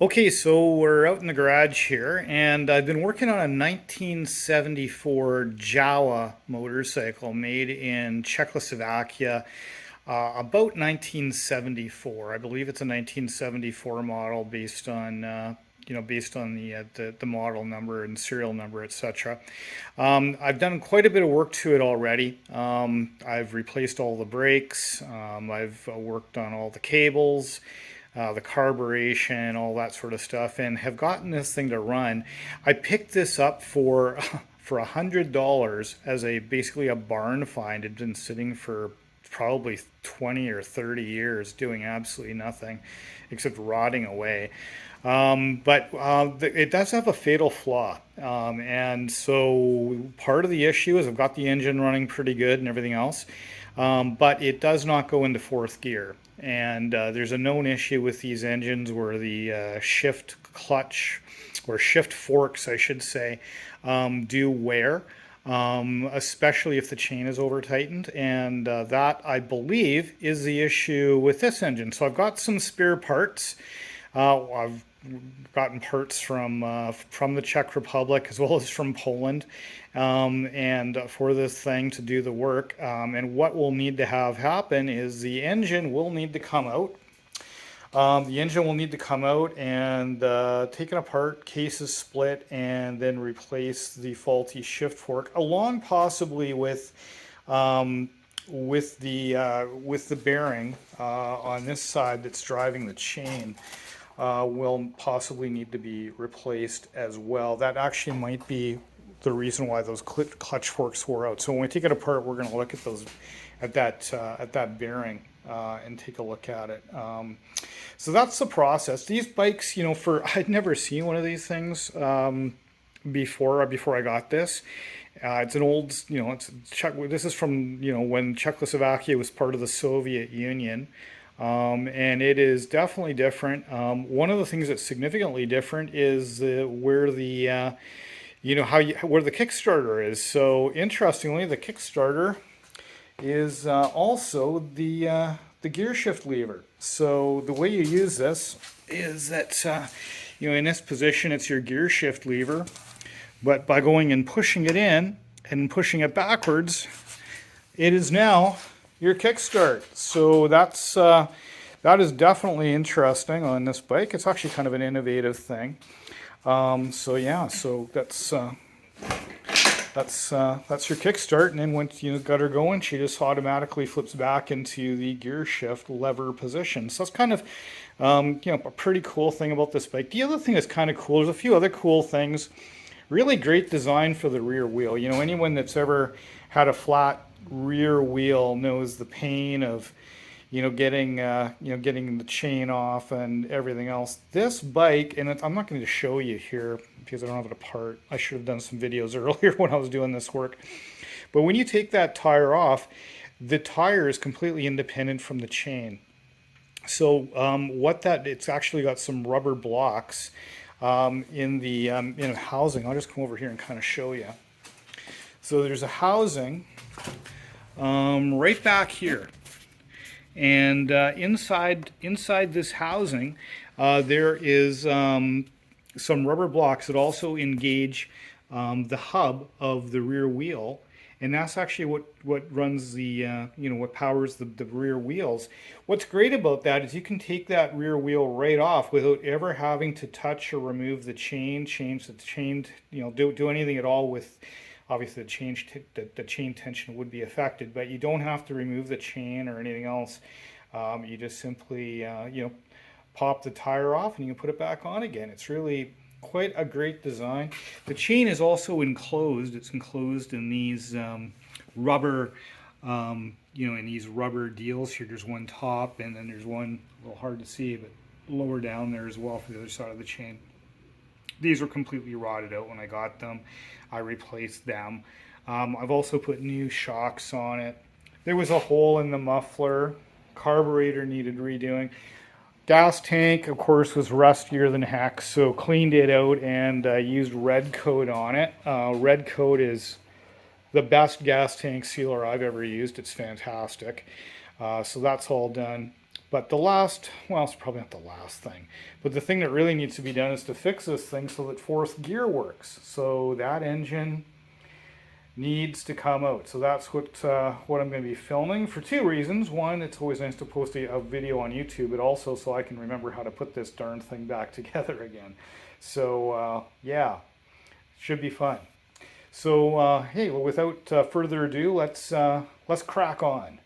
Okay, so we're out in the garage here, and I've been working on a 1974 JAWA motorcycle made in Czechoslovakia, about 1974. I believe it's a 1974 model based on the model number and serial number, etc. I've done quite a bit of work to it already. I've replaced all the brakes. I've worked on all the cables, the carburation, all that sort of stuff, and have gotten this thing to run. I picked this up for for $100 as a basically a barn find. It had been sitting for probably 20 or 30 years doing absolutely nothing except rotting away. But it does have a fatal flaw. And so part of the issue is I've got the engine running pretty good and everything else, but it does not go into fourth gear. And there's a known issue with these engines where the shift clutch or shift forks, I should say, do wear, especially if the chain is over tightened. And that, I believe, is the issue with this engine. So I've got some spare parts. I've gotten parts from the Czech Republic as well as from Poland, and for this thing to do the work. And what we'll need to have happen is the engine will need to come out. The engine will need to come out and taken apart, cases split, and then replace the faulty shift fork, along possibly with the bearing on this side that's driving the chain. Will possibly need to be replaced as well. That actually might be the reason why those clutch forks wore out. So when we take it apart, we're going to look at that bearing and take a look at it. So that's the process. These bikes, I'd never seen one of these things before I got this. It's an old, this is from, when Czechoslovakia was part of the Soviet Union. And it is definitely different. One of the things that's significantly different is where the where the Kickstarter is. So interestingly, the Kickstarter is also the gear shift lever. So the way you use this is that in this position it's your gear shift lever, but by going and pushing it in and pushing it backwards, it is now your kickstart. So that is definitely interesting on this bike. It's actually kind of an innovative thing. So that's your kickstart, and then once you got her going, she just automatically flips back into the gear shift lever position. So that's kind of a pretty cool thing about this bike. The other thing that's kind of cool, there's a few other cool things. Really great design for the rear wheel. Anyone that's ever had a flat rear wheel knows the pain of getting the chain off and everything else. This bike, and I'm not going to show you here because I don't have it apart. I should have done some videos earlier when I was doing this work. But when you take that tire off, the tire is completely independent from the chain. So it's actually got some rubber blocks in the housing. I'll just come over here and kind of show you. So there's a housing right back here, and inside this housing there is some rubber blocks that also engage the hub of the rear wheel, and that's actually what runs what powers the rear wheels. What's great about that is you can take that rear wheel right off without ever having to touch or remove the chain, change the chain, do anything at all with. Obviously, the chain tension would be affected, but you don't have to remove the chain or anything else. You just simply, pop the tire off and you can put it back on again. It's really quite a great design. The chain is also enclosed. It's enclosed in these rubber, in these rubber deals here. There's one top, and then there's one a little hard to see, but lower down there as well for the other side of the chain. These were completely rotted out when I got them. I replaced them. I've also put new shocks on it. There was a hole in the muffler. Carburetor needed redoing. Gas tank, of course, was rustier than heck, so cleaned it out and used red coat on it. Red coat is the best gas tank sealer I've ever used. It's fantastic. So that's all done. But the last, well, it's probably not the last thing, but the thing that really needs to be done is to fix this thing so that fourth gear works. So that engine needs to come out. So that's what I'm going to be filming for two reasons. One, it's always nice to post a video on YouTube, but also so I can remember how to put this darn thing back together again. So yeah, should be fun. So hey, well, without further ado, let's crack on.